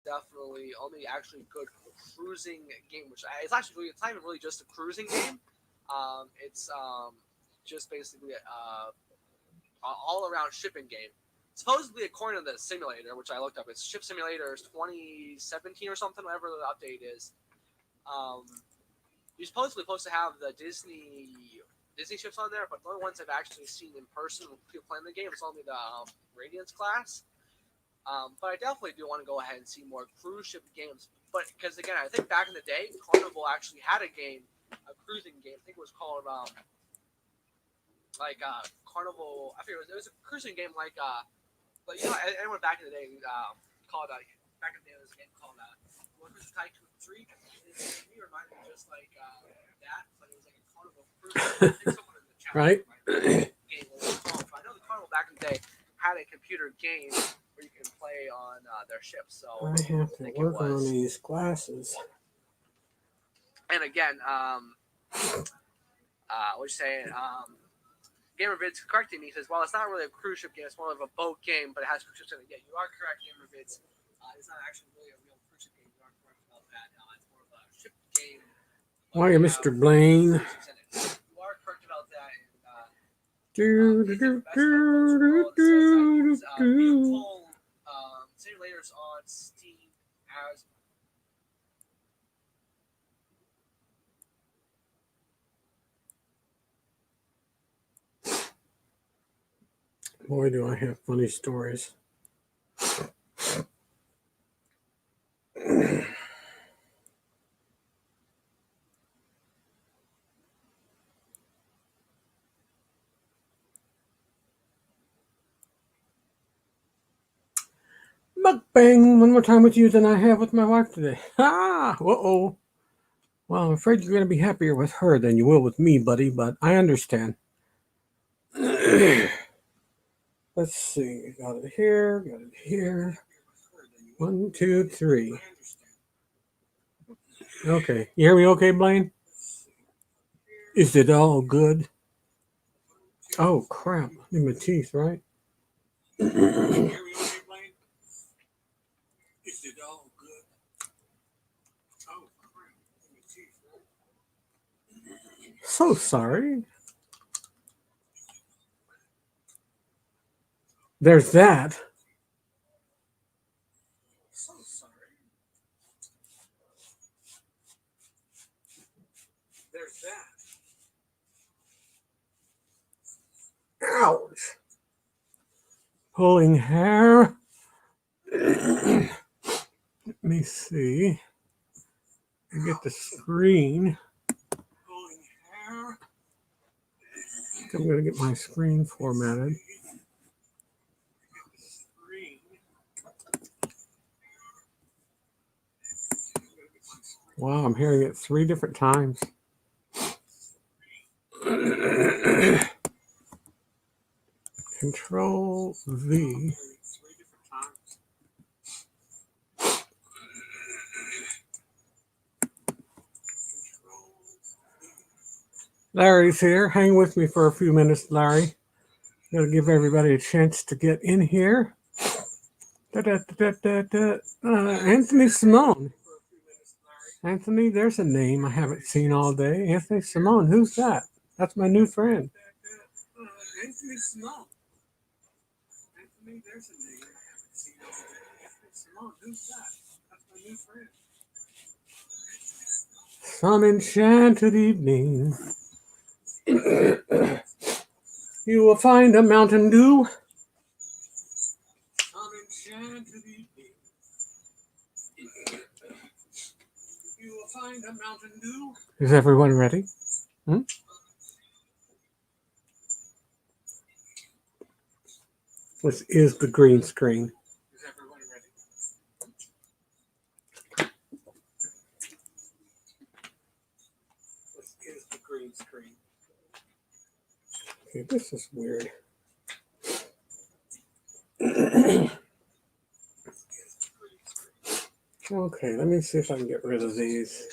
definitely only actually good cruising game, it's actually it's not even really just a cruising game. It's just basically all around shipping game. Supposedly, according to the simulator, which I looked up, it's Ship Simulator 2017 or something, whatever the update is. Um, you're supposed to have the Disney ships on there, but the only ones I've actually seen in person with people playing the game is only the Radiance class. But I definitely do want to go ahead and see more cruise ship games. But because again, I think back in the day, Carnival actually had a game, a cruising game. I think it was called Carnival. I forget it was a cruising game but you know, anyone back in the day called back in the day there was a game called Cruise Tycoon 3. To me, it reminded me just like that, but it was like a Carnival cruise. I think someone in the chat right? Game was called. But I know the Carnival back in the day had a computer game where you can play on their ships. So I have to work on these glasses. And again, what you saying? GamerVids correcting me. He says, well, it's not really a cruise ship game. It's more of a boat game, but it has cruise ships in it. Yeah, you are correct, GamerVids. It's not actually really a real cruise ship game. You are correct about that. It's more of a ship game. Why, Mr. Blaine? You are correct about that. Beautiful simulators on Steam as Boy, do I have funny stories. Mukbang one more time with you than I have with my wife today. Ah, uh-oh. Well, I'm afraid you're going to be happier with her than you will with me, buddy, but I understand. Let's see. Got it here. Got it here. 1, 2, 3. Okay. You hear me okay, Blaine? Is it all good? Oh, crap. In my teeth, right? Is it all good? Oh, crap. In my teeth, right? So sorry. There's that. So sorry. There's that. Ouch. Pulling hair. Let me see. Get the screen. Pulling hair. I'm going to get my screen formatted. Wow, I'm hearing it 3 different times. Control V. Larry's here. Hang with me for a few minutes, Larry. Got to give everybody a chance to get in here. Anthony Simone. Anthony, there's a name I haven't seen all day. Anthony Simone. Who's that? That's my new friend. Anthony Simone. Anthony, there's a name I haven't seen all day. Anthony Simone. Who's that? That's my new friend. Some enchanted evening. You will find a Mountain Dew. Some enchanted evening. You will find a Mountain Dew. Is everyone ready? This is the green screen. Is everyone ready? This is the green screen. Okay, this is weird. Okay, let me see if I can get rid of these.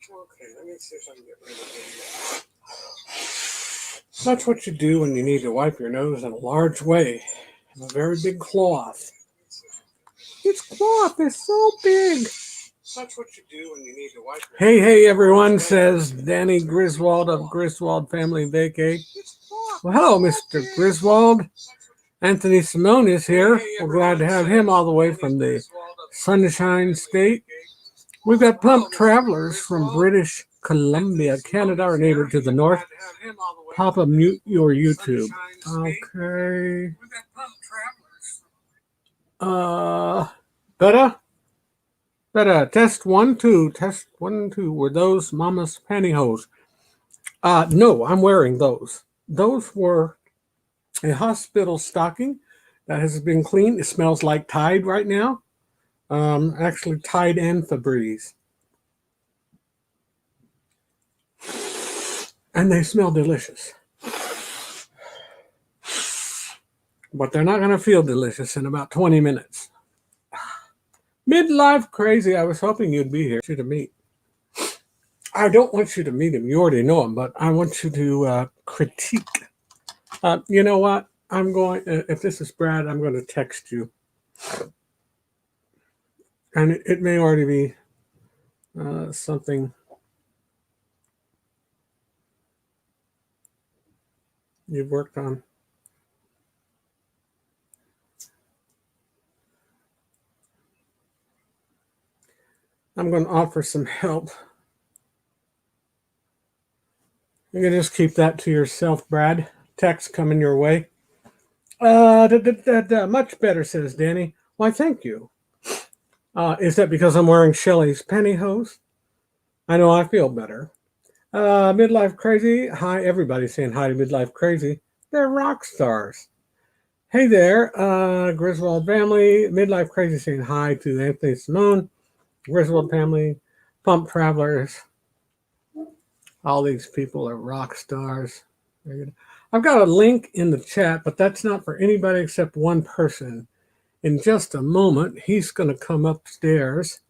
Okay, let me see if I can get rid of these. That's what you do when you need to wipe your nose in a large way. In a very big cloth. Its cloth is so big. That's what you do when you need to wipe your nose. Hey, everyone, says Danny Griswold of Griswold Family Vacay. Well, hello, Mr. Griswold. Anthony Simone is here. We're glad to have him all the way from the Sunshine State. We've got Plump Travelers from British Columbia, Canada, our neighbor to the north. Papa, mute your YouTube. Okay. Better. Test 1, 2. Test 1, 2. Were those Mama's pantyhose? No, I'm wearing those. Those were a hospital stocking that has been cleaned. It smells like Tide right now. Actually, Tide and Febreze. And they smell delicious. But they're not going to feel delicious in about 20 minutes. Midlife Crazy. I was hoping you'd be here to meet. I don't want you to meet him. You already know him, but I want you to critique. You know what? I'm going, if this is Brad, I'm going to text you. And it may already be something you've worked on. I'm going to offer some help. You can just keep that to yourself, Brad. Text coming your way. Much better, says Danny. Why, thank you. Is that because I'm wearing Shelley's pantyhose? I know I feel better. Midlife Crazy. Hi, everybody saying hi to Midlife Crazy. They're rock stars. Hey there, Griswold family. Midlife Crazy saying hi to Anthony Simone, Griswold family, Plump Travelers. All these people are rock stars. I've got a link in the chat, but that's not for anybody except one person. In just a moment, he's going to come upstairs.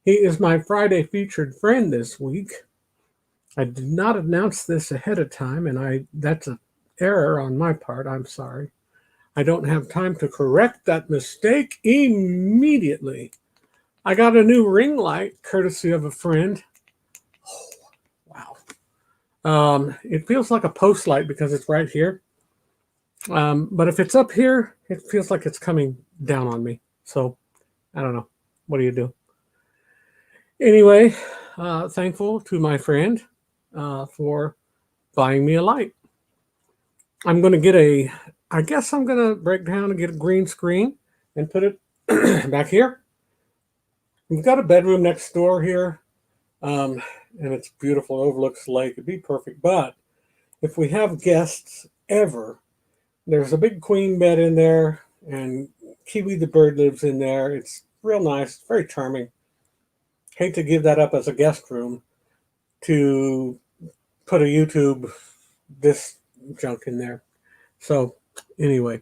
He is my Friday featured friend this week. I did not announce this ahead of time, and that's an error on my part. I'm sorry. I don't have time to correct that mistake immediately. I got a new ring light, courtesy of a friend. Oh, wow. It feels like a post light because it's right here. But if it's up here, it feels like it's coming down on me. So, I don't know. What do you do? Anyway, thankful to my friend for buying me a light. I'm going to get I guess I'm going to break down and get a green screen and put it back here. We've got a bedroom next door here, and it's beautiful, overlooks the lake. It'd be perfect. But if we have guests ever, there's a big queen bed in there, and Kiwi the bird lives in there. It's real nice, very charming. Hate to give that up as a guest room to put a YouTube this junk in there. So anyway,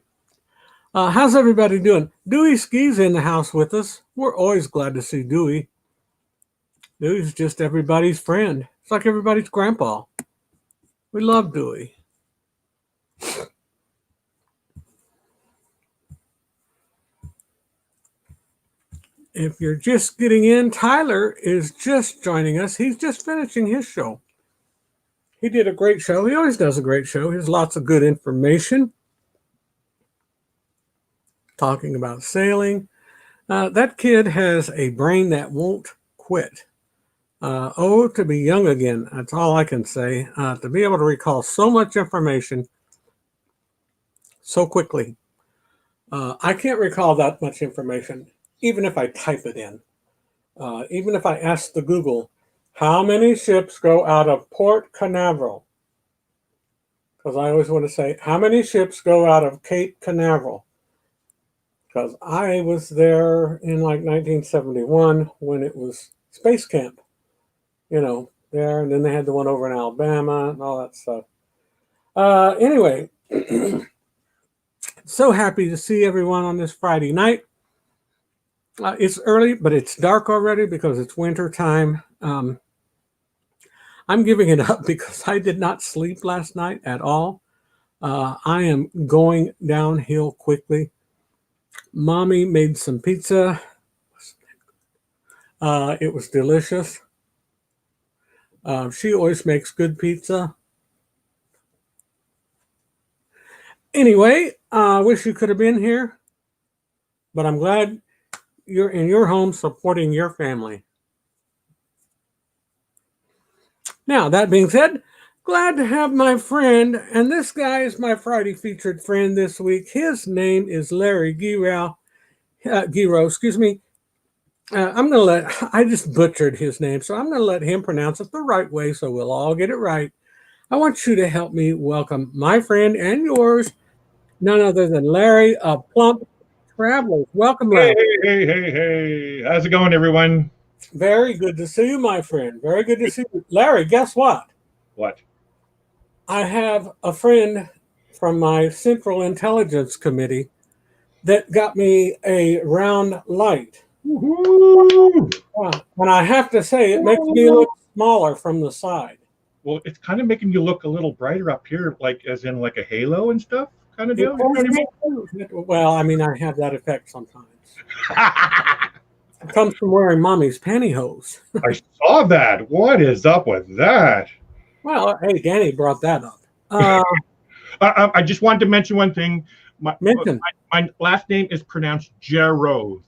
how's everybody doing? Dewey Ski's in the house with us. We're always glad to see Dewey. Dewey's just everybody's friend. It's like everybody's grandpa. We love Dewey. If you're just getting in, Tyler is just joining us. He's just finishing his show. He did a great show. He always does a great show. He has lots of good information. Talking about sailing. That kid has a brain that won't quit. To be young again. That's all I can say. To be able to recall so much information so quickly. I can't recall that much information, even if I type it in. Even if I ask the Google, how many ships go out of Port Canaveral? Because I always want to say, how many ships go out of Cape Canaveral? Because I was there in like 1971 when it was Space Camp, there. And then they had the one over in Alabama and all that stuff. Anyway, so happy to see everyone on this Friday night. It's early, but it's dark already because it's winter time. I'm giving it up because I did not sleep last night at all. I am going downhill quickly. Mommy made some pizza. It was delicious. She always makes good pizza. Anyway, I wish you could have been here, but I'm glad you're in your home supporting your family. Now, that being said, glad to have my friend, and this guy is my Friday featured friend this week. His name is Larry Giro. Excuse me. I just butchered his name, so I'm going to let him pronounce it the right way so we'll all get it right. I want you to help me welcome my friend and yours, none other than Larry of Plump Travelers. Welcome, Hey, Larry. hey. How's it going, everyone? Very good to see you, my friend. Very good to see you. Larry, guess what? What? I have a friend from my Central Intelligence Committee that got me a round light. Woohoo! And I have to say, it makes me look smaller from the side. Well, it's kind of making you look a little brighter up here, like as in like a halo and stuff kind of It deal. You know what I does well, I mean, I have that effect sometimes. mean? It comes from wearing mommy's pantyhose. I saw that. What is up with that? Well, hey, Danny brought that up. I just wanted to mention one thing. Mention. My last name is pronounced Jero.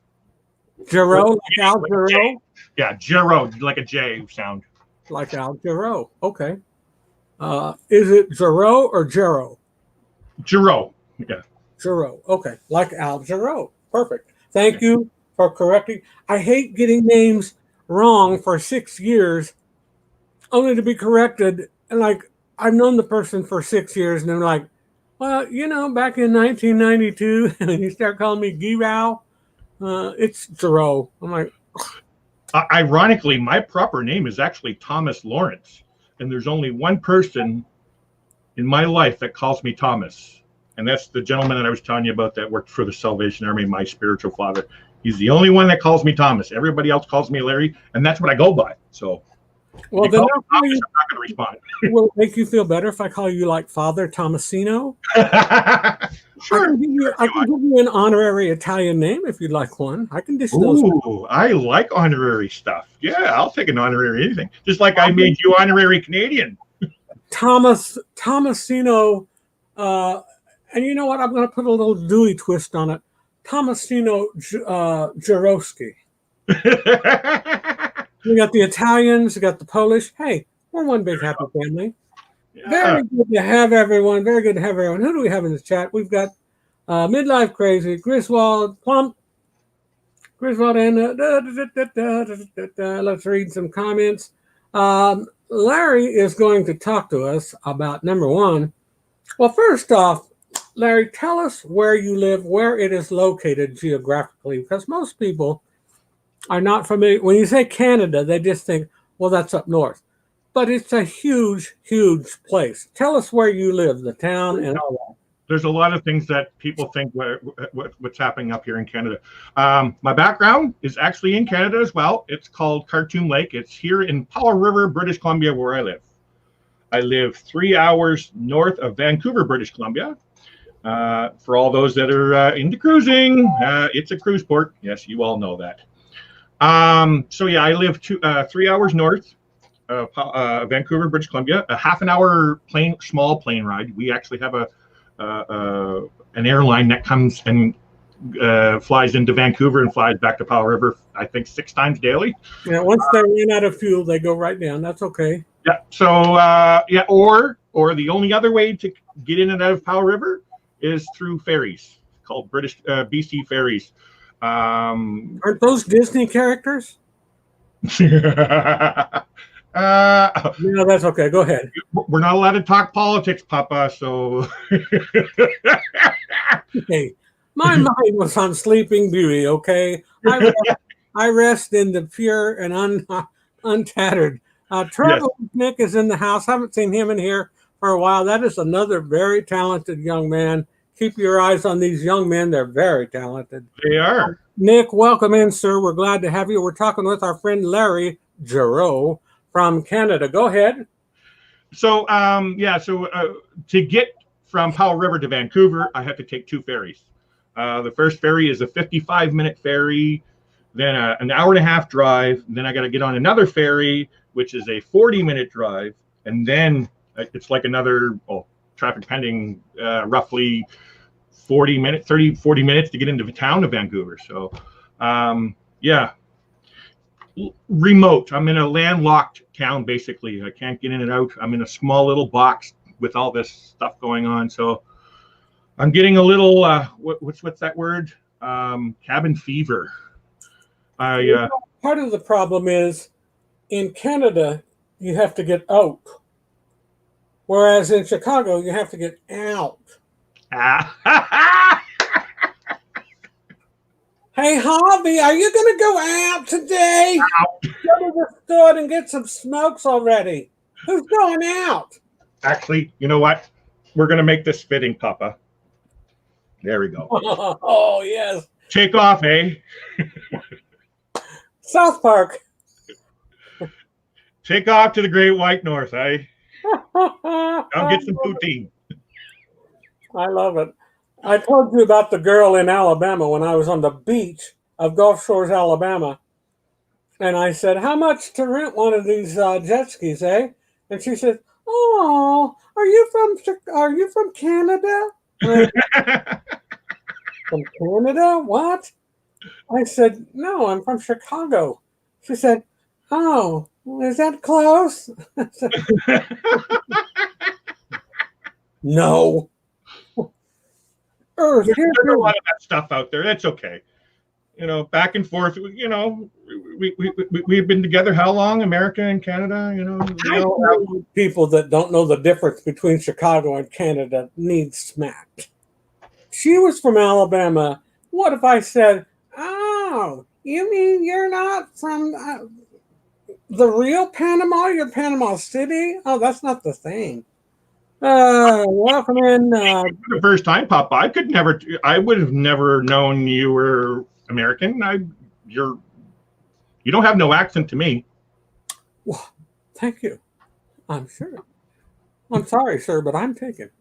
Giro, like Al Giro? Yeah, Jero, like a J sound. Like Al Giro. Okay. Is it Giro or Gero? Jero. Yeah. Giro. Okay. Like Al Giro. Perfect. Thank you for correcting. I hate getting names wrong for 6 years only to be corrected. And like, I've known the person for 6 years and they're like, well, you know, back in 1992, and you start calling me Giro, it's Giro. I'm like, Ironically, my proper name is actually Thomas Lawrence, and there's only one person in my life that calls me Thomas, and that's the gentleman that I was telling you about that worked for the Salvation Army, my spiritual father. He's the only one that calls me Thomas. Everybody else calls me Larry, and that's what I go by. So, well, then Thomas, I'm not going to respond. Will it make you feel better if I call you like Father Tomasino? Sure. I can give you an honorary Italian name if you'd like one. I can dish those. Ooh, I like honorary stuff. Yeah, I'll take an honorary anything. Just like I made you honorary Canadian. Tomasino, and you know what? I'm going to put a little Dewey twist on it. Tomasino Jarowski. You got the Italians, you got the Polish. Hey, we're one big happy family. Yeah. Very good to have everyone. Very good to have everyone. Who do we have in the chat? We've got Midlife Crazy, Griswold, Plump, Griswold, and let's read some comments. Larry is going to talk to us about number one. Well, first off, Larry, tell us where you live, where it is located geographically, because most people are not familiar. When you say Canada, they just think, well, that's up north. But it's a huge, huge place. Tell us where you live, the town, and all that. There's a lot of things that people think what's happening up here in Canada. My background is actually in Canada as well. It's called Cartoon Lake. It's here in Powell River, British Columbia, where I live. I live 3 hours north of Vancouver, British Columbia. For all those that are into cruising, it's a cruise port. Yes, you all know that. So yeah, I live 3 hours north of Vancouver, British Columbia. A half an hour small plane ride. We actually have an airline that comes and flies into Vancouver and flies back to Powell River, I think 6 times daily. Yeah, once they run out of fuel, they go right down. That's okay. Yeah. So yeah, or the only other way to get in and out of Powell River is through ferries called British BC ferries. Aren't those Disney characters? No, that's okay. Go ahead. We're not allowed to talk politics, Papa. So, hey, my mind was on Sleeping Beauty. Okay, I rest in the pure and untattered. Trevor Nick is in the house. Haven't seen him in here for a while. That is another very talented young man. Keep your eyes on these young men. They're very talented. They are. Nick, welcome in, sir. We're glad to have you. We're talking with our friend Larry Giro from Canada. Go ahead. So, yeah, so to get from Powell River to Vancouver, I have to take 2 ferries. The first ferry is a 55-minute ferry, then an hour-and-a-half drive. Then I got to get on another ferry, which is a 40-minute drive, and then it's like another traffic pending, roughly 40 minutes to get into the town of Vancouver. So, yeah, remote. I'm in a landlocked town, basically. I can't get in and out. I'm in a small little box with all this stuff going on. So I'm getting a little, what's that word? Cabin fever. Part of the problem is in Canada, you have to get out. Whereas in Chicago, you have to get out. Hey, Harvey, are you going to go out today? Out. Go to the store and get some smokes already. Who's going out? Actually, you know what? We're going to make this fitting, Papa. There we go. Oh, yes. Take off, eh? South Park. Take off to the Great White North, eh? I'll get some poutine. I love it. I told you about the girl in Alabama when I was on the beach of Gulf Shores, Alabama. And I said, how much to rent one of these jet skis, eh? And she said, oh, are you from Canada? From Canada? What? I said, no, I'm from Chicago. She said, oh, is that close? No. There's a lot of that stuff out there. That's okay. You know, back and forth. You know, we've been together how long? America and Canada. You know, people that don't know the difference between Chicago and Canada need smacked. She was from Alabama. What if I said, "Oh, you mean you're not from the real Panama? You're Panama City? Oh, that's not the thing." Welcome in. For the first time, Papa, I would have never known you were American. You don't have no accent to me. Well, thank you. I'm sure. I'm sorry, sir, but I'm taken.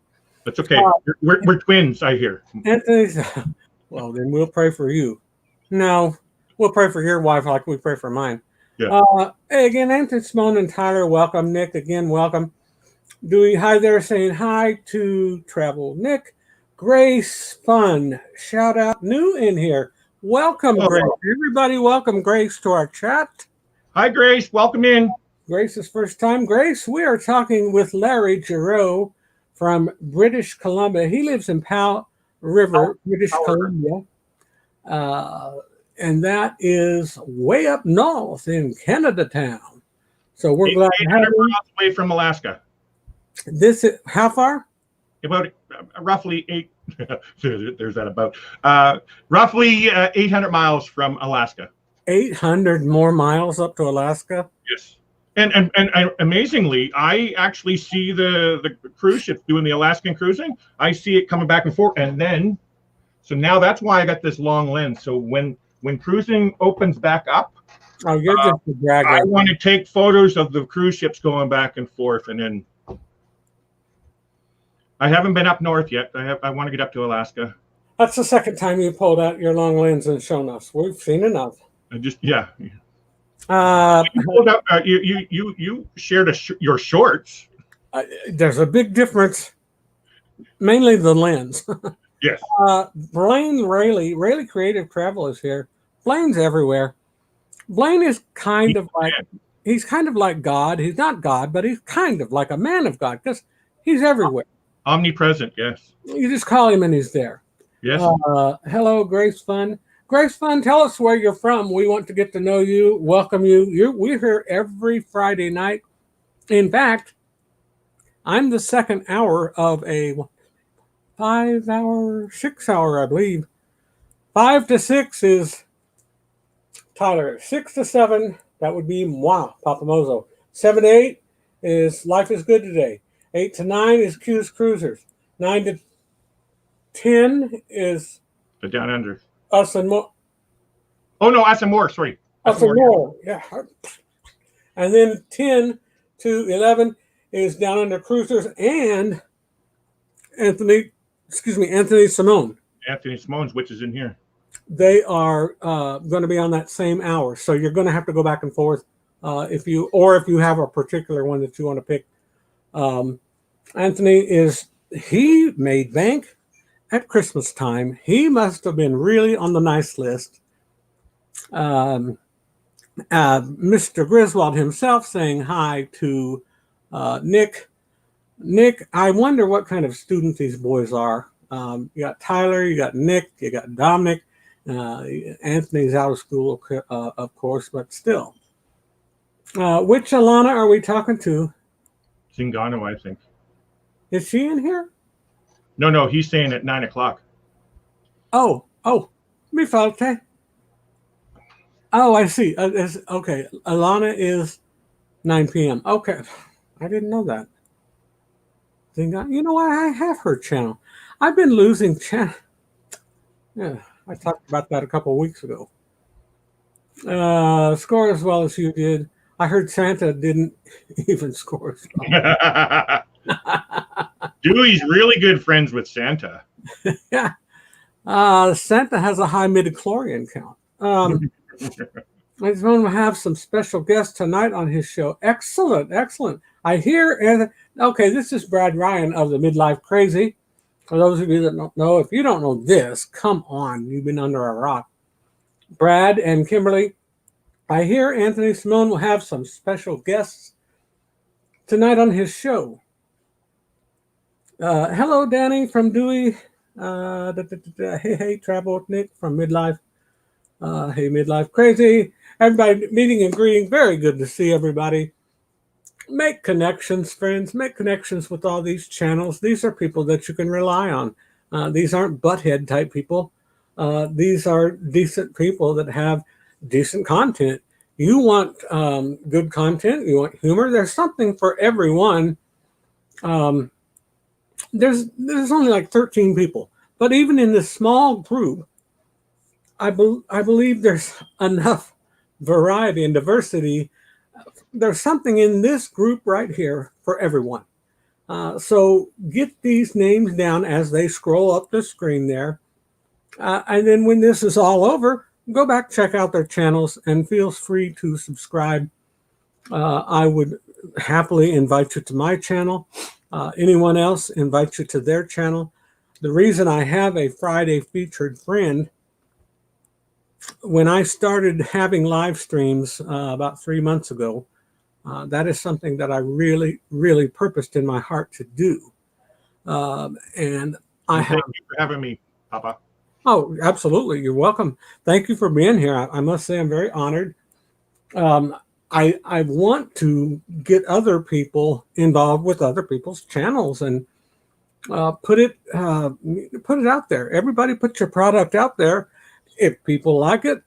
That's okay. We're twins, I hear. Anthony's, well, then we'll pray for you. No, we'll pray for your wife like we pray for mine. Yeah. Again, Anthony, Simone, and Tyler, welcome. Nick, again, welcome. Hi there, saying hi to Travel Nick. Grace Fun, shout out, new in here. Welcome, Grace. Everybody, welcome Grace to our chat. Hi, Grace. Welcome in. Grace's first time. Grace, we are talking with Larry Giroux from British Columbia. He lives in Powell River, British Columbia. And that is way up north in Canada town. So we're glad to have you. Miles away from Alaska. This is how far? About roughly 8. There's that about roughly 800 miles from Alaska. 800 more miles up to Alaska. Yes, and amazingly, I actually see the cruise ships doing the Alaskan cruising. I see it coming back and forth, and then so now that's why I got this long lens. So when cruising opens back up, oh, you're just a bragger. I want to take photos of the cruise ships going back and forth, and then. I haven't been up north yet. I want to get up to Alaska. That's the second time you pulled out your long lens and shown us. We've seen enough. You shared your shorts. There's a big difference. Mainly the lens. Yes. Blaine Rayleigh Creative Travel is here. Blaine's everywhere. Blaine is kind of like God. He's not God, but he's kind of like a man of God because he's everywhere. Omnipresent, yes. You just call him and he's there. Yes. Hello, Grace Fun. Grace Fun, tell us where you're from. We want to get to know you, welcome you. We're here every Friday night. In fact, I'm the second hour of a 5-hour, 6-hour, I believe. 5 to 6 is Tyler. 6 to 7, that would be moi, Papa Mozo. 7 to 8 is Life is Good Today. 8 to 9 is Q's Cruisers. 9 to 10 is the Down Under. Us and More. Oh no, Us and More. Sorry. Us and More. Yeah. And then 10 to 11 is Down Under Cruisers and Anthony, excuse me, Anthony Simone. Anthony Simone's, which is in here. They are going to be on that same hour, so you're going to have to go back and forth if you have a particular one that you want to pick. Anthony he made bank at Christmas time. He must have been really on the nice list. Mr. Griswold himself saying hi to Nick. Nick, I wonder what kind of student these boys are. You got Tyler, you got Nick, you got Dominic. Anthony's out of school, of course, but still. Which Alana are we talking to? Zingano, I think. Is she in here? No, he's saying at 9 o'clock. Oh, mi falte. Oh, I see. Okay, Alana is 9 p.m. Okay, I didn't know that. You know what? I have her channel. I've been losing channel. Yeah, I talked about that a couple of weeks ago. Score as well as you did. I heard Santa didn't even score as well. Dewey's really good friends with Santa. Yeah. Santa has a high midichlorian count. I just want to have some special guests tonight on his show. Excellent. I hear, okay, this is Brad Ryan of the Midlife Crazy. For those of you that don't know, if you don't know this, come on, you've been under a rock. Brad and Kimberly, I hear Anthony Simone will have some special guests tonight on his show. Hello, Danny from Dewey. Hey, Travel with Nick from Midlife. Hey, Midlife Crazy. Everybody meeting and greeting. Very good to see everybody. Make connections, friends. Make connections with all these channels. These are people that you can rely on. These aren't butthead type people. These are decent people that have decent content. You want good content. You want humor. There's something for everyone. There's only like 13 people. But even in this small group, I believe there's enough variety and diversity. There's something in this group right here for everyone. So get these names down as they scroll up the screen there. And then when this is all over, go back, check out their channels, and feel free to subscribe. I would happily invite you to my channel. Anyone else, invite you to their channel. The reason I have a Friday featured friend, when I started having live streams about 3 months ago, that is something that I really, really purposed in my heart to do. And I have. Thank you for having me, Papa. Oh, absolutely. You're welcome. Thank you for being here. I must say I'm very honored. I want to get other people involved with other people's channels and put it out there. Everybody put your product out there. If people like it,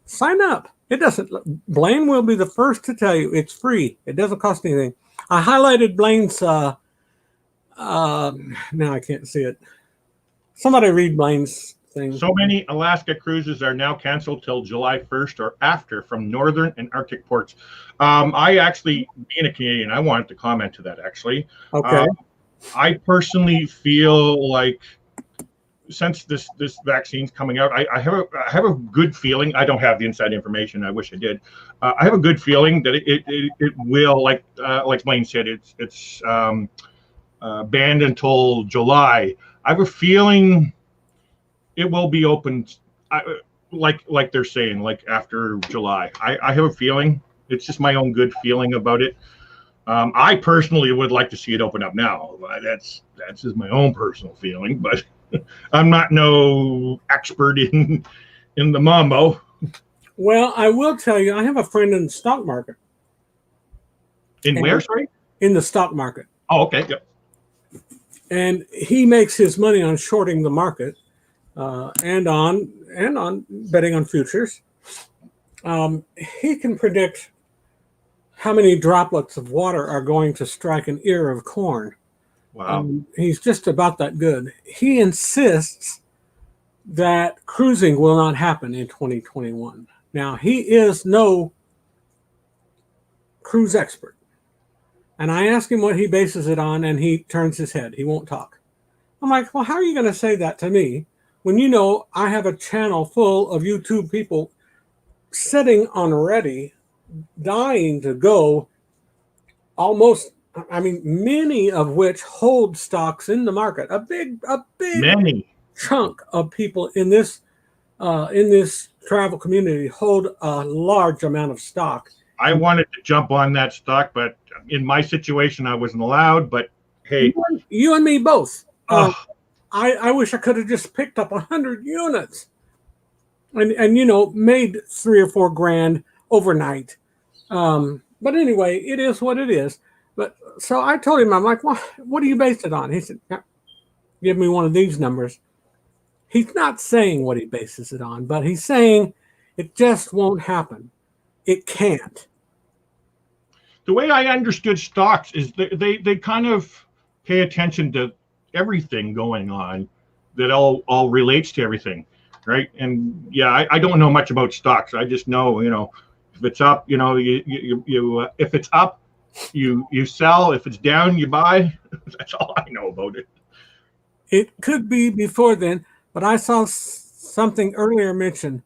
sign up. It doesn't. Blaine will be the first to tell you it's free. It doesn't cost anything. I highlighted Blaine's. Now I can't see it. Somebody read Blaine's thing. So many Alaska cruises are now canceled till July 1st or after from northern and Arctic ports. I actually, being a Canadian, I wanted to comment to that actually. Okay. I personally feel like since this vaccine's coming out, I have a good feeling. I don't have the inside information. I wish I did. I have a good feeling that it will, like Blaine said, it's banned until July. I have a feeling it will be open, like they're saying, like after July. I have a feeling. It's just my own good feeling about it. I personally would like to see it open up now. That's just my own personal feeling, but I'm not no expert in the mambo. Well, I will tell you, I have a friend in the stock market. In where, sorry? In the stock market. Oh, okay. Yep. And he makes his money on shorting the market and on betting on futures. He can predict how many droplets of water are going to strike an ear of corn. Wow. He's just about that good. He insists that cruising will not happen in 2021. Now, he is no cruise expert. And I ask him what he bases it on, and he turns his head. He won't talk. I'm like, well, how are you going to say that to me when you know I have a channel full of YouTube people sitting on ready, dying to go, almost, I mean, many of which hold stocks in the market. A big Many. chunk of people in this travel community hold a large amount of stock. I wanted to jump on that stock, but in my situation, I wasn't allowed. But hey, You and me both. oh, I wish I could have just picked up 100 units and you know, made 3 or 4 grand overnight. But anyway, it is what it is. But so I told him, I'm like, well, what do you base it on? He said, "Yeah, give me one of these numbers." He's not saying what he bases it on, but he's saying it just won't happen. It can't. the way I understood stocks is they kind of pay attention to everything going on that all relates to everything, right? And yeah, I don't know much about stocks. I just know, you know, if it's up, you know, you if it's up, you sell. If it's down, you buy. That's all I know about it. It could be before then, but I saw something earlier mentioned.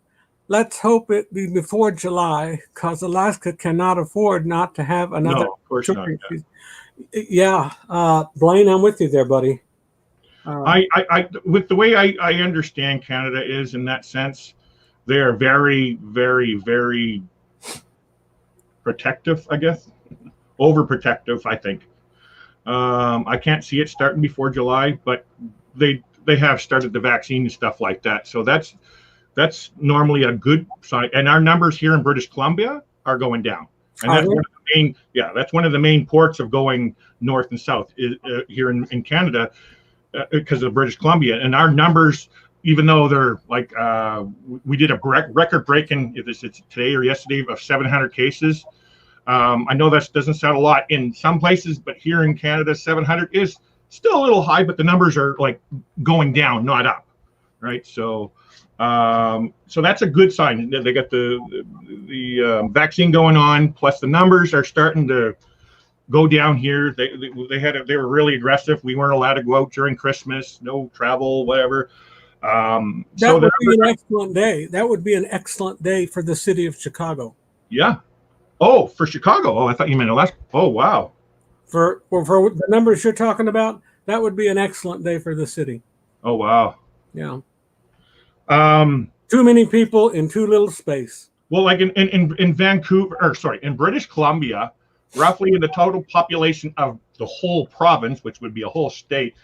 Let's hope it be before July, because Alaska cannot afford not to have another. No, of course not. Yeah, Blaine, I'm with you there, buddy. I with the way I understand Canada is in that sense, they are very, very, very protective, I guess. Overprotective, I think. I can't see it starting before July, but they have started the vaccine and stuff like that. So that's normally a good sign. And our numbers here in British Columbia are going down. And that's one of the main, that's one of the main ports of going north and south here in Canada because of British Columbia. And our numbers, even though they're like, we did a record breaking, if it's today or yesterday, of 700 cases. I know that doesn't sound a lot in some places, but here in Canada, 700 is still a little high, but the numbers are like going down, not up, right? So that's a good sign. They got the vaccine going on, plus the numbers are starting to go down here. They were really aggressive. We weren't allowed to go out during Christmas, no travel, whatever. That would be an excellent day. That would be an excellent day for the city of Chicago. Yeah. Oh, for Chicago. Oh, I thought you meant Alaska. Oh, wow. For the numbers you're talking about, that would be an excellent day for the city. Oh, wow. Yeah. Too many people in too little space. Well, like in Vancouver, or sorry, in British Columbia, roughly in the total population of the whole province, which would be a whole state,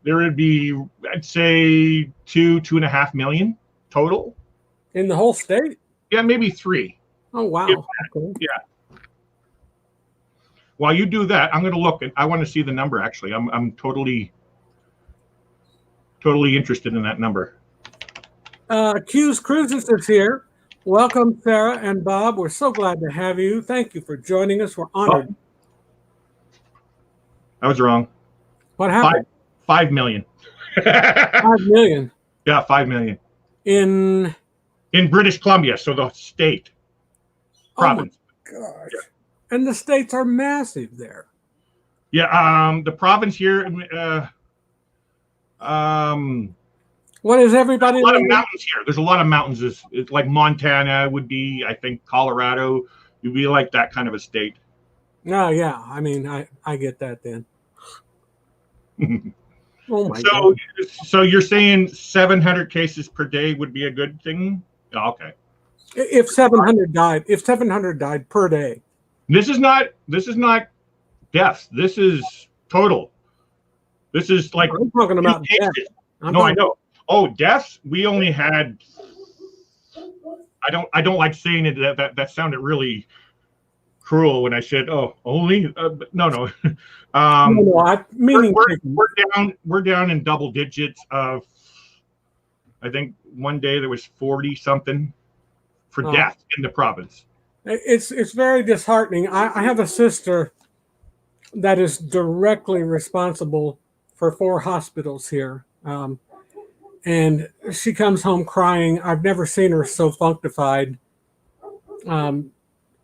there would be, I'd say, 2.5 million total. In the whole state? Yeah, maybe 3. Oh, wow. Okay. Yeah. While you do that, I'm going to look, and I want to see the number, actually. I'm totally interested in that number. Q's Cruises is here. Welcome, Sarah and Bob. We're so glad to have you. Thank you for joining us. We're honored. Oh, I was wrong. What happened? 5 million. 5 million. Yeah, 5 million. In British Columbia, so the state. Province. Oh my gosh. Yeah. And the states are massive there. Yeah, the province here, what is everybody? There's a lot of mountains here. There's a lot of mountains. It's like Montana would be, I think Colorado would be like that kind of a state. Oh, yeah. I mean, I get that then. Oh my God. So you're saying 700 cases per day would be a good thing? Oh, okay. If 700 died per day. This is not deaths. This is total. This is like I'm talking about death. I know. Oh, deaths? We only had, I don't like saying it, that sounded really cruel when I said, oh, only no. No, I mean we're down in double digits of, I think one day there was 40 something for death in the province. It's very disheartening. I have a sister that is directly responsible for 4 hospitals here. And she comes home crying. I've never seen her so functified.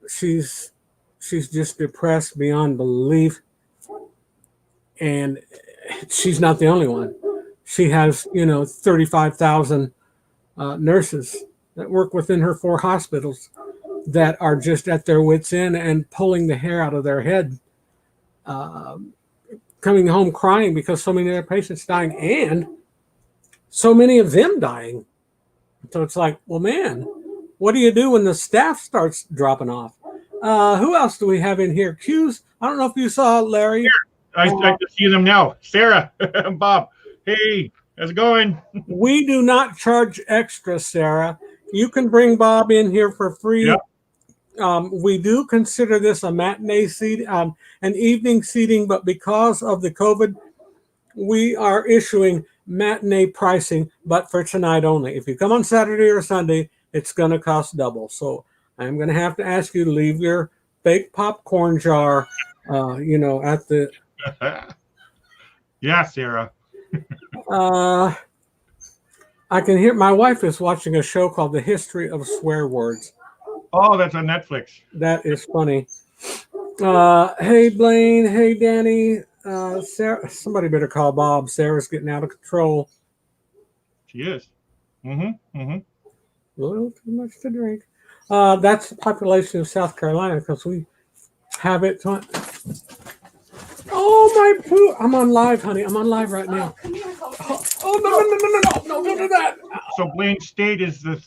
She's just depressed beyond belief. And she's not the only one. she has, 35,000 nurses that work within her 4 hospitals that are just at their wits' end and pulling the hair out of their head, coming home crying because so many of their patients dying and so many of them dying. So it's like, well, man, what do you do when the staff starts dropping off? Who else do we have in here? Q's. I don't know if you saw Larry. I can see them now. Sarah, Bob. Hey, how's it going? We do not charge extra, Sarah. You can bring Bob in here for free. Yep. We do consider this a matinee seat, an evening seating, but because of the COVID, we are issuing matinee pricing, but for tonight only. If you come on Saturday or Sunday, it's going to cost double. So I'm going to have to ask you to leave your fake popcorn jar, at the. Yeah, Sarah. I can hear my wife is watching a show called The History of Swear Words. Oh, that's on Netflix. That is funny. Hey, Blaine. Hey, Danny. Sarah, somebody better call Bob. Sarah's getting out of control. She is. A little too much to drink. That's the population of South Carolina because we have it. Oh, my poo. I'm on live, honey. I'm on live right now. Oh, no, don't do that. So Blaine State is the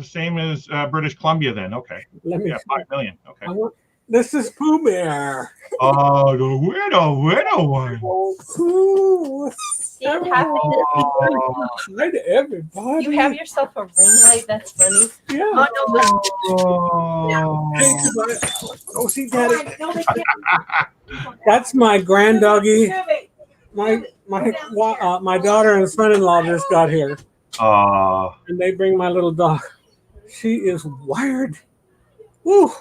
same as British Columbia then. Okay. Let me 5 million. Okay. This is Pooh Bear. Oh, the widow one. Oh, Pooh. Oh. Hi to everybody. You have yourself a ring light. That's funny. Yeah. Oh, no, Hey, go see Daddy. That's my grand doggy. My daughter and son-in-law just got here. And they bring my little dog. She is wired. Woo.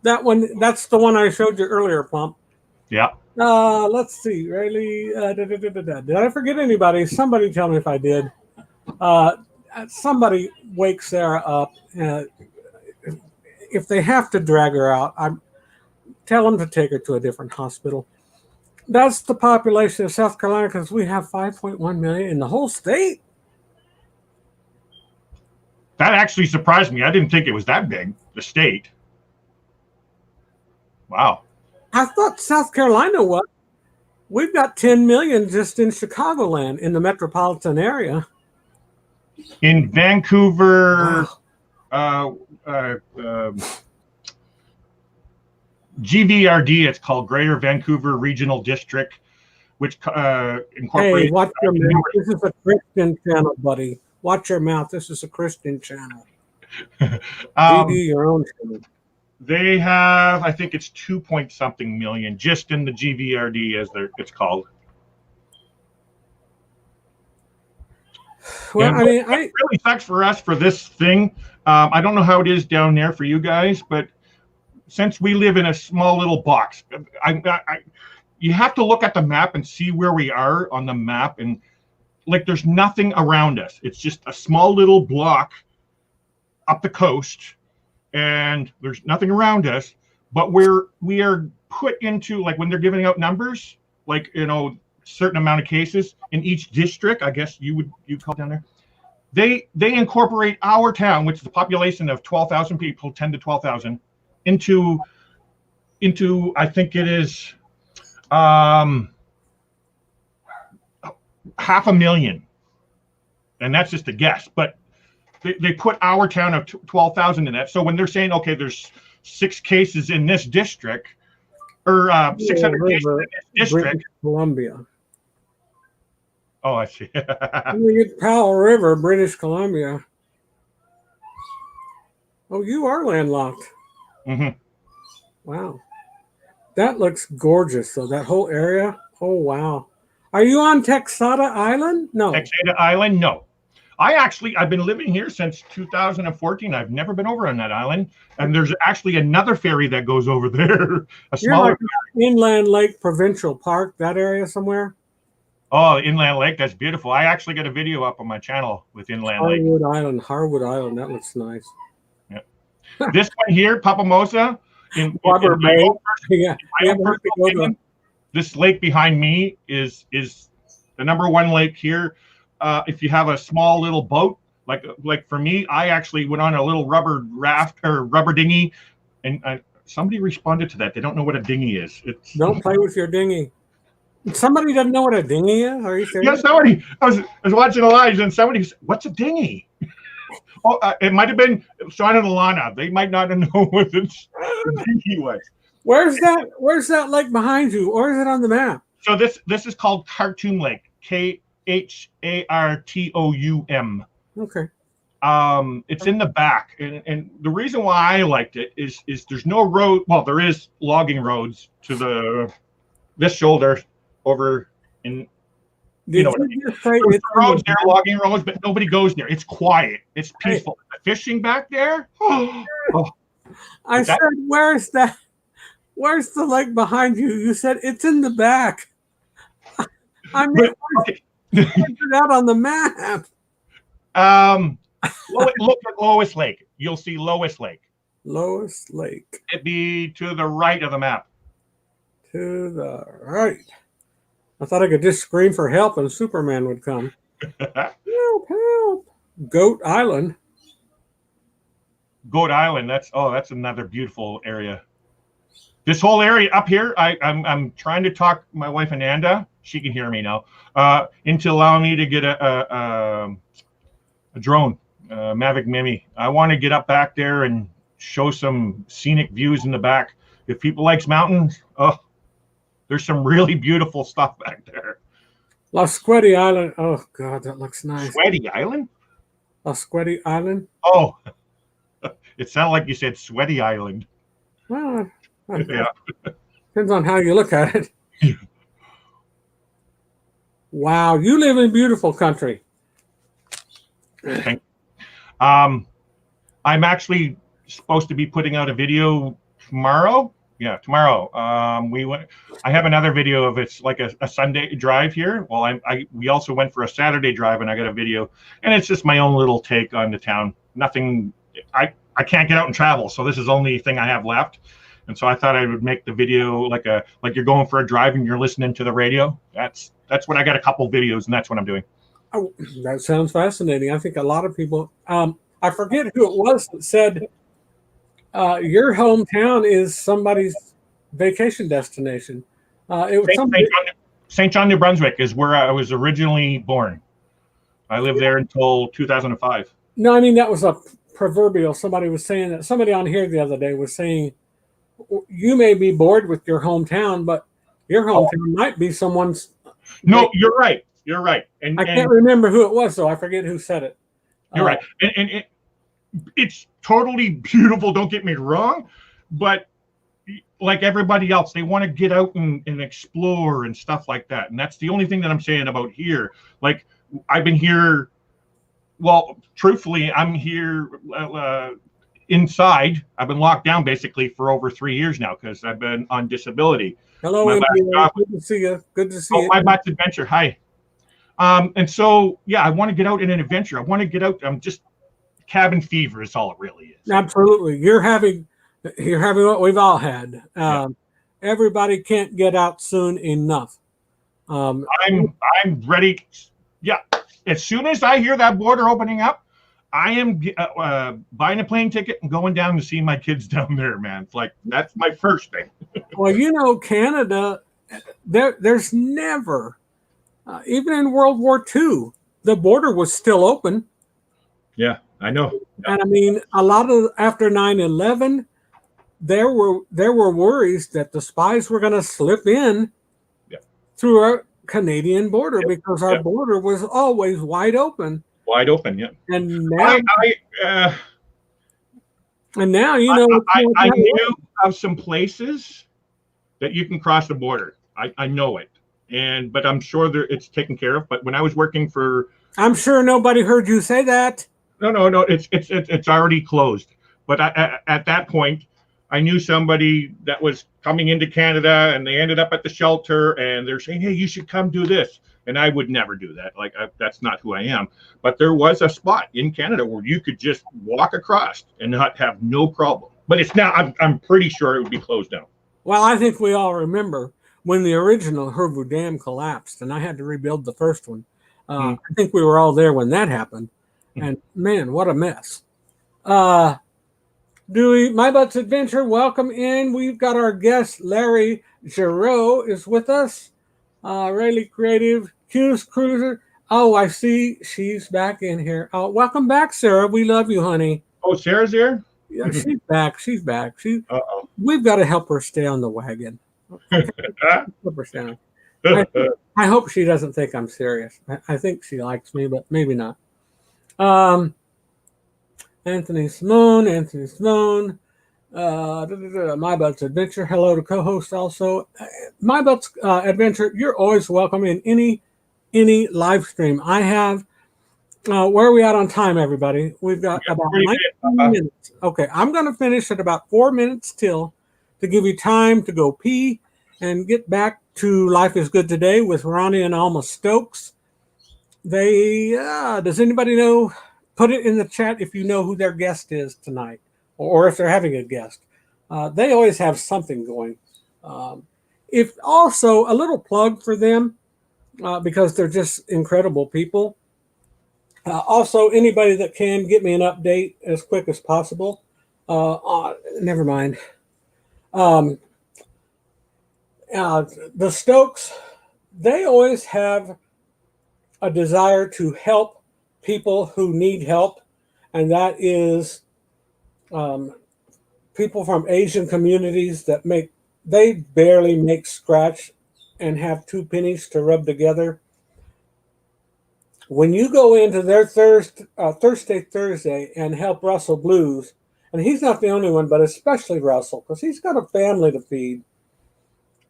That's the one I showed you earlier, Plump. Yeah. Let's see. Really? Did I forget anybody? Somebody tell me if I did. Somebody wake Sarah up. If they have to drag her out, tell them to take her to a different hospital. That's the population of South Carolina because we have 5.1 million in the whole state. That actually surprised me. I didn't think it was that big, the state. Wow. I thought South Carolina was. We've got 10 million just in Chicagoland, in the metropolitan area. In Vancouver, GVRD, it's called Greater Vancouver Regional District, which incorporates. Hey, watch your mouth. This is a Christian channel, buddy. Watch your mouth. This is a Christian channel. You do your own channel. They have, I think it's 2-point-something million just in the GVRD, as it's called. Well, it really sucks for us for this thing. I don't know how it is down there for you guys, but since we live in a small little box, you have to look at the map and see where we are on the map, and like there's nothing around us. It's just a small little block up the coast. And there's nothing around us, but we are put into, like, when they're giving out numbers, like, certain amount of cases in each district, I guess you'd call down there. They incorporate our town, which is a population of 12,000 people, 10 to 12,000, into I think it is 500,000, and that's just a guess, but. They put our town of 12,000 in that. So when they're saying, okay, there's 6 cases in this district, or 600 cases in this district. British Columbia. Oh, I see. We get Powell River, British Columbia. Oh, you are landlocked. Mm-hmm. Wow. That looks gorgeous, though. That whole area. Oh, wow. Are you on Texada Island? No. Texada Island? No. I've been living here since 2014. I've never been over on that island. And there's actually another ferry that goes over there. You're like Inland Lake Provincial Park, that area somewhere? Oh, Inland Lake. That's beautiful. I actually got a video up on my channel with Inland Lake. Harwood Island. That looks nice. Yeah. This one here, Papamosa. This lake behind me is the #1 lake here. if you have a small little boat, like for me, I actually went on a little rubber raft or rubber dinghy, and somebody responded to that. They don't know what a dinghy is. It's Don't play with your dinghy. Somebody doesn't know what a dinghy is? Are you yeah, serious? somebody. I was watching the lives, and somebody said, "What's a dinghy?" Oh, it might have been Sean and Alana. They might not know what the dinghy was. Where's that? Where's that lake behind you? Or is it on the map? So this is called Khartoum Lake. Khartoum. Okay. It's in the back, and the reason why I liked it is there's no road. Well, there is logging roads to this shoulder over in. Did you just say there's it's roads there, logging roads, but nobody goes there. It's quiet. It's peaceful. Fishing back there. Oh, I said, where's that? Where's the lake behind you? You said it's in the back. I mean, okay. it out on the map. Look at Lois Lake. You'll see Lois Lake. Lois Lake. It'd be to the right of the map. To the right. I thought I could just scream for help and Superman would come. Help, help. Goat Island. Goat Island. That's another beautiful area. This whole area up here, I'm trying to talk my wife Ananda. She can hear me now. Into allowing me to get a drone, Mavic Mini. I want to get up back there and show some scenic views in the back. If people likes mountains, there's some really beautiful stuff back there. Sweaty Island. Oh God, that looks nice. Sweaty Island? Sweaty Island. Oh, it sounded like you said Sweaty Island. Well, Yeah. depends on how you look at it. Wow, you live in beautiful country. I'm actually supposed to be putting out a video tomorrow. Yeah, tomorrow. I have another video of it's like a Sunday drive here. Well, we also went for a Saturday drive, and I got a video, and it's just my own little take on the town. Nothing. I can't get out and travel, so this is the only thing I have left. And so I thought I would make the video like you're going for a drive and you're listening to the radio. That's what I got, a couple videos, and that's what I'm doing. Oh, that sounds fascinating. I think a lot of people. I forget who it was that said your hometown is somebody's vacation destination. It was St. John, New Brunswick is where I was originally born. I lived there until 2005. No, I mean that was a proverbial. Somebody was saying that. Somebody on here the other day was saying, you may be bored with your hometown, but your hometown might be someone's. No, you're right. You're right. And I can't remember who it was, so I forget who said it. You're right. And it's totally beautiful, don't get me wrong, but like everybody else, they want to get out and explore and stuff like that. And that's the only thing that I'm saying about here. Like, I've been here, well, truthfully, I'm here inside. I've been locked down basically for over 3 years now because I've been on disability. Hello, good to see you. Good to see you. My Bats Adventure. Hi. And so, yeah, I want to get out in an adventure. I want to get out. I'm just cabin fever is all it really is. Absolutely. You're having what we've all had. Everybody can't get out soon enough. I'm ready. Yeah. As soon as I hear that border opening up, I am buying a plane ticket and going down to see my kids down there, man. It's like, that's my first thing. Well, Canada, there's never, even in World War II, the border was still open. Yeah, I know. Yeah. And I mean, a lot of after 9/11, there were worries that the spies were going to slip in through our Canadian border because our border was always wide open. Wide open, yeah. And now, I knew of some places that you can cross the border. I know it, but I'm sure it's taken care of. But when I was working for, I'm sure nobody heard you say that. No, it's already closed. But at that point, I knew somebody that was coming into Canada, and they ended up at the shelter, and they're saying, "Hey, you should come do this." And I would never do that. That's not who I am. But there was a spot in Canada where you could just walk across and not have no problem. But it's now, I'm pretty sure it would be closed down. Well, I think we all remember when the original Hervu Dam collapsed, and I had to rebuild the first one. I think we were all there when that happened. And man, what a mess. Dewey, My Butt's Adventure, welcome in. We've got our guest, Larry Giroux, is with us. Really creative. Q's Cruiser. Oh, I see she's back in here. Welcome back, Sarah. We love you, honey. Oh, Sarah's here? Yeah, she's back. She's back. Uh-oh. We've got to help her stay on the wagon. Help her stay on. I hope she doesn't think I'm serious. I think she likes me, but maybe not. Anthony Simone. My Butt's Adventure. Hello to co-host also. My Butt's Adventure. You're always welcome in any live stream. I have. Where are we at on time, everybody? We've got about 19 minutes. Okay, I'm going to finish at about 4 minutes till to give you time to go pee and get back to Life is Good Today with Ronnie and Alma Stokes. Does anybody know? Put it in the chat if you know who their guest is tonight, or if they're having a guest. They always have something going. If also a little plug for them, because they're just incredible people. Also, anybody that can get me an update as quick as possible. Never mind. The Stokes, they always have a desire to help people who need help, and that is people from Asian communities that they barely make scratch and have 2 pennies to rub together. When you go into their Thursday and help Russell Blues, and he's not the only one, but especially Russell, because he's got a family to feed.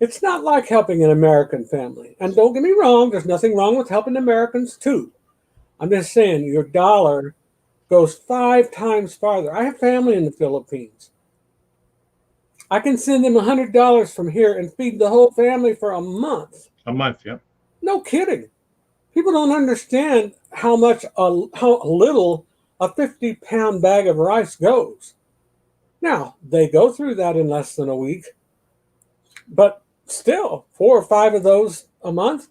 It's not like helping an American family. And don't get me wrong, there's nothing wrong with helping Americans too. I'm just saying your dollar goes 5 times farther. I have family in the Philippines. I can send them $100 from here and feed the whole family for a month. A month, yeah. No kidding. People don't understand how little a 50-pound bag of rice goes. Now, they go through that in less than a week, but still, 4 or 5 of those a month,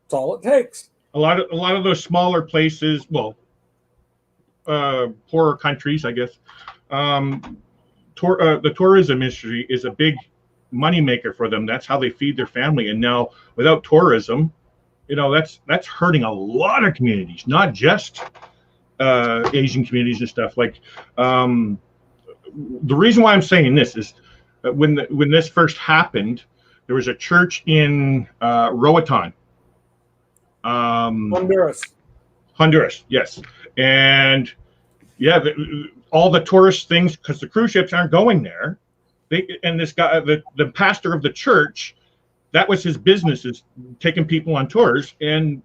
that's all it takes. A lot of those smaller places, poorer countries, I guess. The tourism industry is a big moneymaker for them. That's how they feed their family. And now, without tourism, that's hurting a lot of communities, not just Asian communities and stuff. Like the reason why I'm saying this is that when this first happened, there was a church in Roatan, Honduras, yes, and yeah, all the tourist things, because the cruise ships aren't going there. This guy, the pastor of the church, that was his business, is taking people on tours, and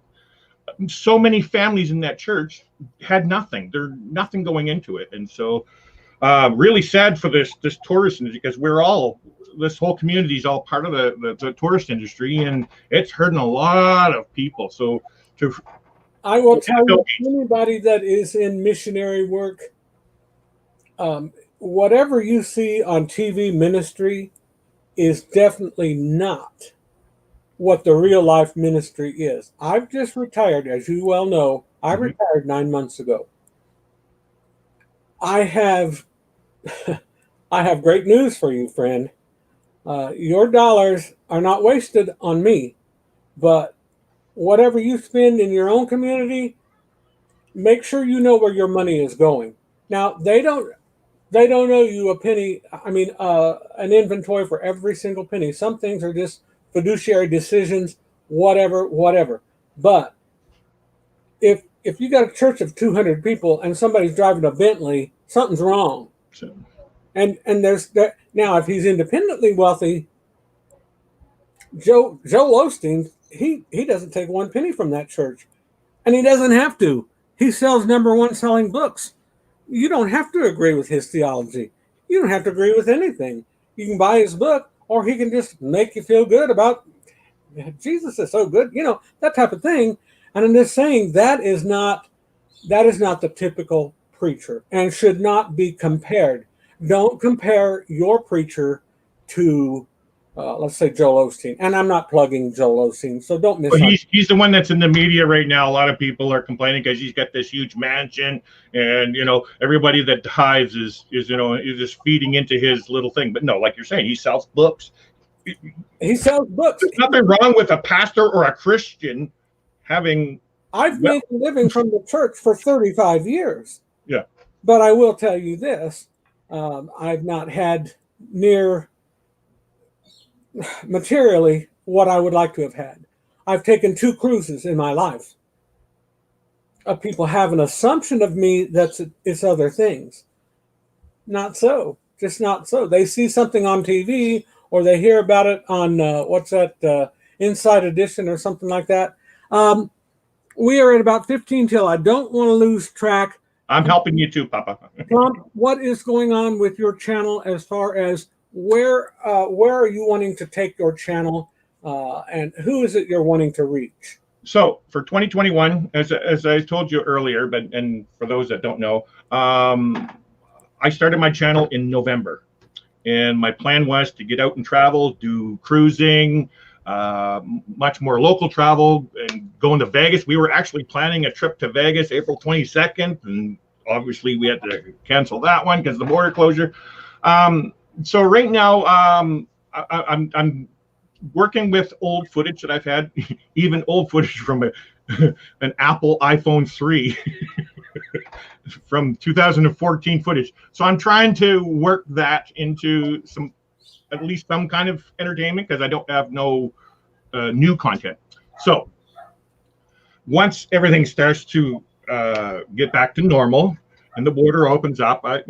so many families in that church had nothing. There's nothing going into it, and so really sad for this tourist industry, because this whole community is all part of the tourist industry, and it's hurting a lot of people. So I will tell you, anybody that is in missionary work, whatever you see on TV ministry is definitely not what the real life ministry is. I've just retired, as you well know. I retired 9 months ago. I have great news for you, friend. Your dollars are not wasted on me, but whatever you spend in your own community, make sure you know where your money is going. Now, they don't owe you a penny. I mean, an inventory for every single penny. Some things are just fiduciary decisions, whatever. But if you got a church of 200 people and somebody's driving a Bentley, something's wrong. Sure. And there's that. Now, if he's independently wealthy, Joe Osteen, he doesn't take 1 penny from that church, and he doesn't have to. He sells #1 selling books. You don't have to agree with his theology. You don't have to agree with anything. You can buy his book, or he can just make you feel good about Jesus is so good, that type of thing. And I'm just saying that is not the typical preacher and should not be compared. Don't compare your preacher to let's say Joel Osteen, and I'm not plugging Joel Osteen, so don't miss. Well, he's the one that's in the media right now. A lot of people are complaining because he's got this huge mansion, and everybody that dives is is just feeding into his little thing. But no, like you're saying, he sells books. He sells books. There's nothing wrong with a pastor or a Christian having. I've made a living from the church for 35 years. Yeah. But I will tell you this: I've not had near materially what I would like to have had. I've taken 2 cruises in my life. People have an assumption of me that it's other things. Not so. Just not so. They see something on TV or they hear about it on Inside Edition or something like that. We are at about 15 till. I don't want to lose track. I'm helping you too, Papa. Plump, what is going on with your channel as far as where are you wanting to take your channel, and who is it you're wanting to reach? So for 2021, as I told you earlier, and for those that don't know, I started my channel in November, and my plan was to get out and travel, do cruising, much more local travel, and going to Vegas. We were actually planning a trip to Vegas April 22nd, and obviously we had to cancel that one because of the border closure. So right now, I'm working with old footage that I've had, even old footage from an Apple iPhone 3 from 2014 footage. So I'm trying to work that into at least some kind of entertainment because I don't have no new content. So once everything starts to get back to normal, and the border opens up, I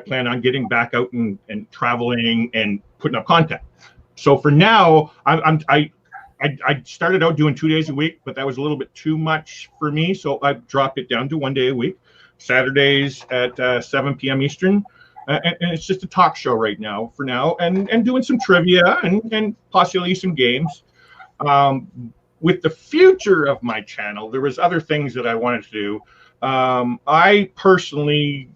plan on getting back out and traveling and putting up content. So for now, I started out doing 2 days a week, but that was a little bit too much for me. So I dropped it down to 1 day a week, Saturdays at 7 p.m. Eastern. And it's just a talk show right now for now, and doing some trivia and possibly some games. With the future of my channel, there was other things that I wanted to do. I personally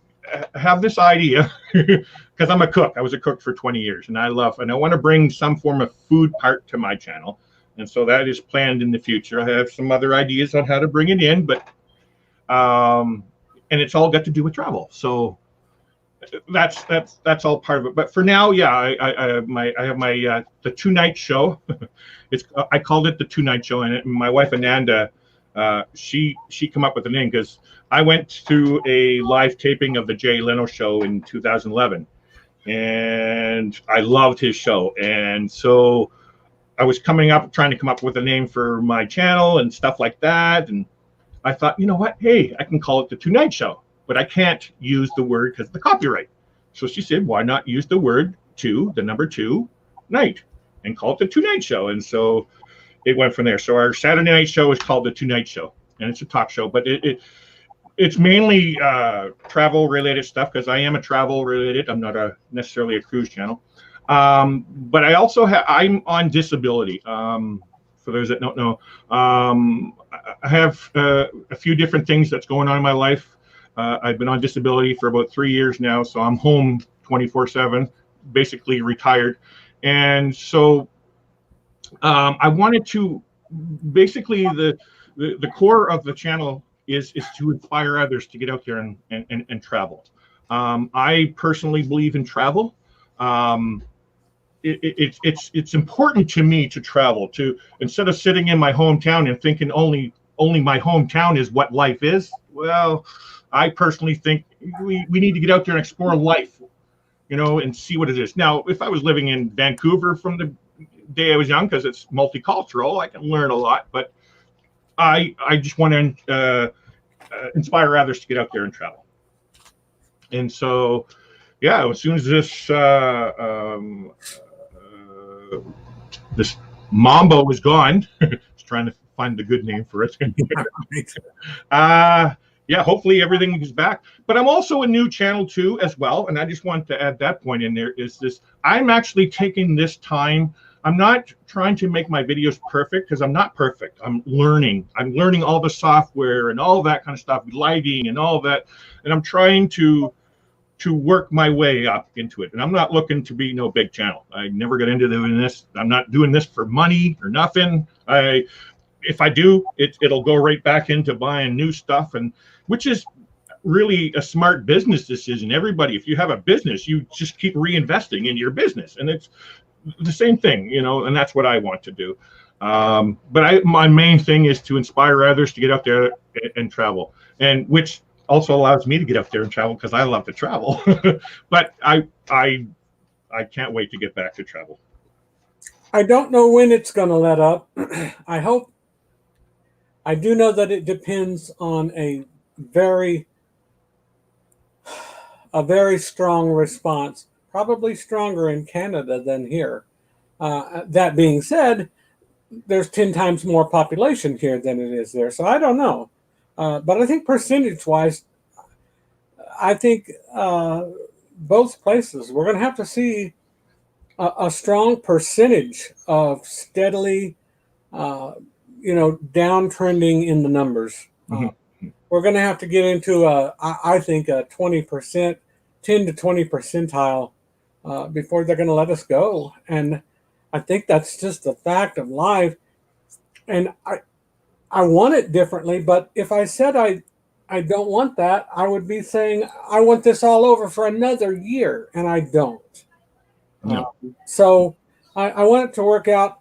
have this idea because I'm a cook. I was a cook for 20 years, and I want to bring some form of food part to my channel. And so that is planned in the future. I have some other ideas on how to bring it in, but and it's all got to do with travel. So that's all part of it. But for now, yeah, I have my the 2-night show. I called it the 2-night show, and my wife Ananda, she come up with the name because I went to a live taping of the Jay Leno show in 2011, and I loved his show. And so I was trying to come up with a name for my channel and stuff like that. And I thought, you know what? Hey, I can call it the 2-night show, but I can't use the word because of the copyright. So she said, why not use the word 2, the number 2, night, and call it the 2-night show? And so it went from there. So our Saturday night show is called the 2-night show, and it's a talk show, but it's mainly travel related stuff because I am a travel related. I'm not necessarily a cruise channel, but I also I'm on disability. For those that don't know, I have a few different things that's going on in my life. I've been on disability for about 3 years now, so I'm home 24/7, basically retired, and so I wanted to basically the core of the channel is to inspire others to get out there and travel. I personally believe in travel. It's important to me to travel, to instead of sitting in my hometown and thinking only my hometown is what life is. Well, I personally think we need to get out there and explore life, and see what it is. Now, if I was living in Vancouver from the day I was young, because it's multicultural, I can learn a lot, but I just want to inspire others to get out there and travel. And so, yeah, as soon as this Mambo was gone, I was trying to find the good name for it. Yeah, hopefully everything is back. But I'm also a new channel too, as well. And I just want to add that point in there is this. I'm actually taking this time. I'm not trying to make my videos perfect because I'm not perfect. I'm learning all the software and all that kind of stuff, lighting and all that. And I'm trying to to work my way up into it. And I'm not looking to be no big channel. I never got into doing this. I'm not doing this for money or nothing. If I do, it'll go right back into buying new stuff, and which is really a smart business decision. Everybody, if you have a business, you just keep reinvesting in your business, and it's the same thing, and that's what I want to do. But my main thing is to inspire others to get out there and travel, and which also allows me to get up there and travel because I love to travel. But I can't wait to get back to travel. I don't know when it's going to let up. I do know that it depends on a very strong response, probably stronger in Canada than here. That being said, there's 10 times more population here than it is there. So I don't know. But I think percentage-wise, I think both places, we're going to have to see a strong percentage of steadily downtrending in the numbers. We're going to have to get into I think a 20%, 10 to 20 percentile before they're going to let us go. And I think that's just a fact of life. And I want it differently, but if I said I don't want that, I would be saying I want this all over for another year, and I don't. No. So I want it to work out.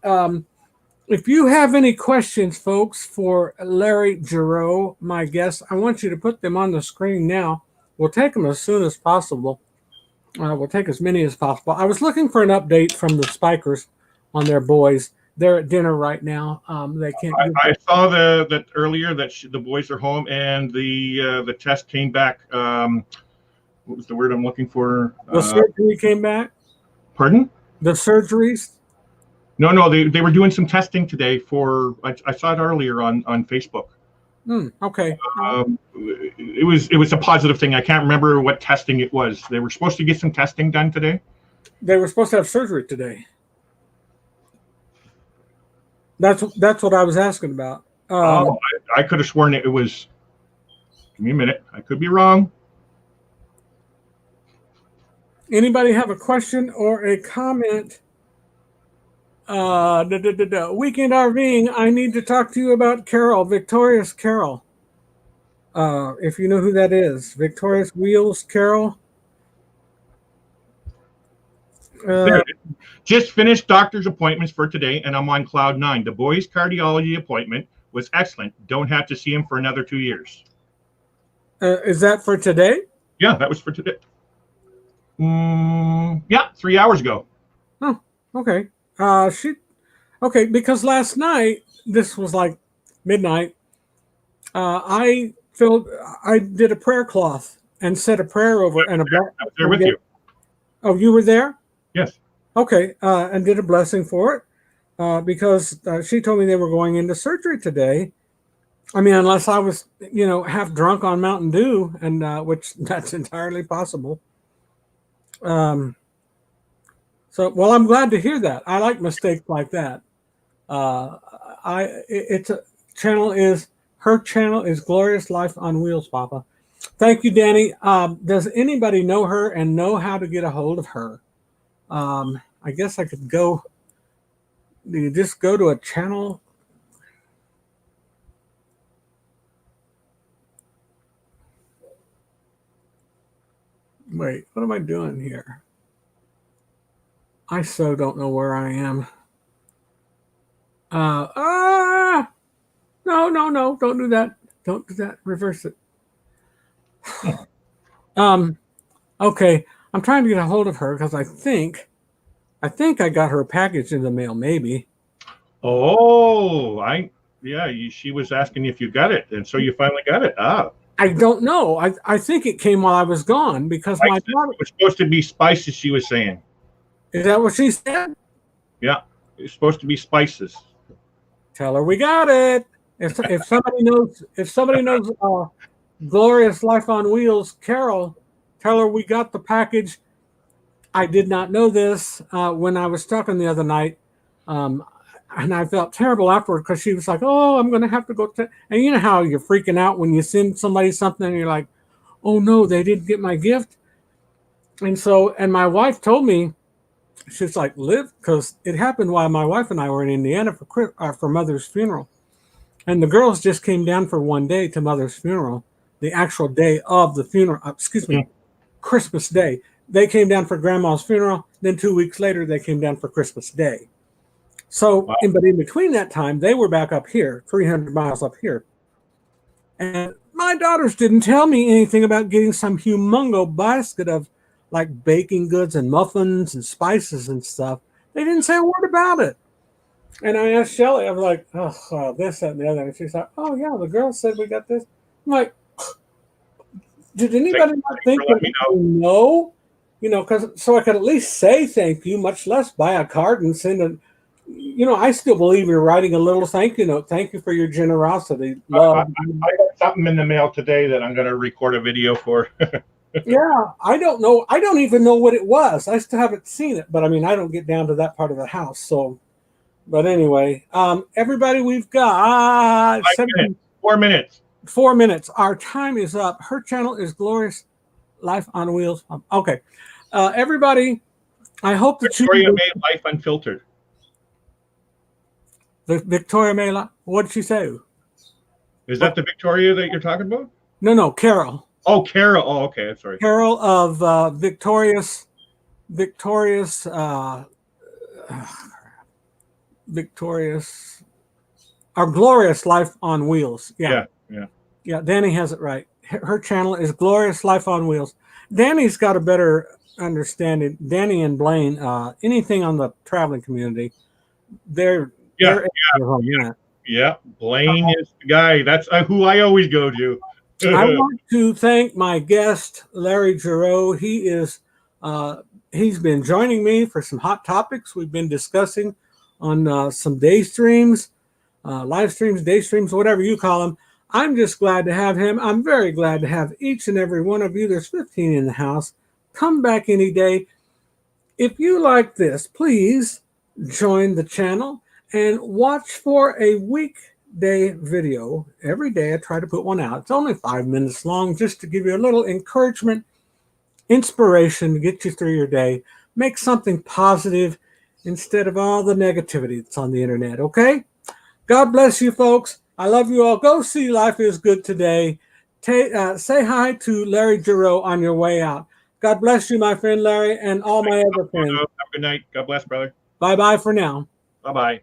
If you have any questions, folks, for Larry Giroux, my guest, I want you to put them on the screen now. We'll take them as soon as possible. We'll take as many as possible. I was looking for an update from the Spikers on their boys. They're at dinner right now. They can't. I saw that earlier that the boys are home and the test came back. What was the word I'm looking for? The surgery came back. Pardon? The surgeries. No, they were doing some testing today for. I saw it earlier on Facebook. Okay. It was a positive thing. I can't remember what testing it was. They were supposed to get some testing done today. They were supposed to have surgery today. That's what I was asking about. I could have sworn it was. Give me a minute. I could be wrong. Anybody have a question or a comment? Weekend RVing. I need to talk to you about Carol, Victorious Carol. If you know who that is, Victorious Wheels Carol. Just finished doctor's appointments for today, and I'm on cloud 9. The boys' cardiology appointment was excellent. Don't have to see him for another 2 years. Is that for today? Yeah, that was for today. Yeah, 3 hours ago. Oh, okay. Okay, because last night, this was like midnight, I did a prayer cloth and said a prayer over and I was there with you. Oh, you were there? Yes. Okay, and did a blessing for it because she told me they were going into surgery today. I mean, unless I was, half drunk on Mountain Dew, and which that's entirely possible. So, well, I'm glad to hear that. I like mistakes like that. Her channel is Glorious Life on Wheels, Papa. Thank you, Danny. Does anybody know her and know how to get a hold of her? I guess I could go. Do you just go to a channel? Wait, what am I doing here? I so don't know where I am. No, don't do that. Don't do that. Reverse it. Okay. I'm trying to get a hold of her because I think I got her package in the mail, maybe. Oh, she was asking if you got it, and so you finally got it. I don't know. I think it came while I was gone because my daughter was supposed to be spices, she was saying. Is that what she said? Yeah, it's supposed to be spices. Tell her we got it. If somebody knows Glorious Life on Wheels, Carol, tell her we got the package. I did not know this when I was talking the other night, and I felt terrible afterward because she was like, "Oh, I'm going to have to go." And you know how you're freaking out when you send somebody something and you're like, "Oh no, they didn't get my gift." And so, and my wife told me, she's like, live, because it happened while my wife and I were in Indiana for Mother's funeral. And the girls just came down for one day to Mother's funeral, the actual day of the funeral, excuse me, Christmas Day. They came down for Grandma's funeral. Then 2 weeks later, they came down for Christmas Day. So, Wow. but in between that time, they were back up here, 300 miles up here. And my daughters didn't tell me anything about getting some humongo basket of like baking goods and muffins and spices and stuff. They didn't say a word about it. And I asked Shelly, I was like, oh, this, that, and the other. And she's like, oh, yeah, the girl said we got this. I'm like, did anybody not think for letting that me no? You know, because so I could at least say thank you, much less buy a card and send a. You know, I still believe you're writing a little thank you note. Thank you for your generosity, love. I got something in the mail today that I'm going to record a video for. Yeah, I don't know. I don't even know what it was. I still haven't seen it, but I mean, I don't get down to that part of the house. So, but anyway, everybody, we've got 4 minutes. 4 minutes. Our time is up. Her channel is Glorious Life on Wheels. Okay, everybody, I hope that Victoria May Life Unfiltered. The Victoria May. What did she say? Is that the Victoria that you're talking about? No, Carol. Oh, Carol. Oh, okay. I'm sorry. Carol of Victorious, our Glorious Life on Wheels. Yeah. Danny has it right. Her channel is Glorious Life on Wheels. Danny's got a better understanding. Danny and Blaine, anything on the traveling community, they're Blaine is the guy. That's who I always go to. I want to thank my guest, Larry Giroux. He is he's been joining me for some hot topics we've been discussing on some day streams, live streams, day streams, whatever you call them. I'm just glad to have him. I'm very glad to have each and every one of you. There's 15 in the house. Come back any day. If you like this, please join the channel and watch for a weekday video. Every day I try to put one out. It's only 5 minutes long, just to give you a little encouragement, inspiration to get you through your day. Make something positive instead of all the negativity that's on the internet, okay? God bless you, folks. I love you all. Go see Life is Good today. Say hi to Larry Giroux on your way out. God bless you, my friend Larry, and all my other friends. Have a good night. God bless, brother. Bye-bye for now. Bye-bye.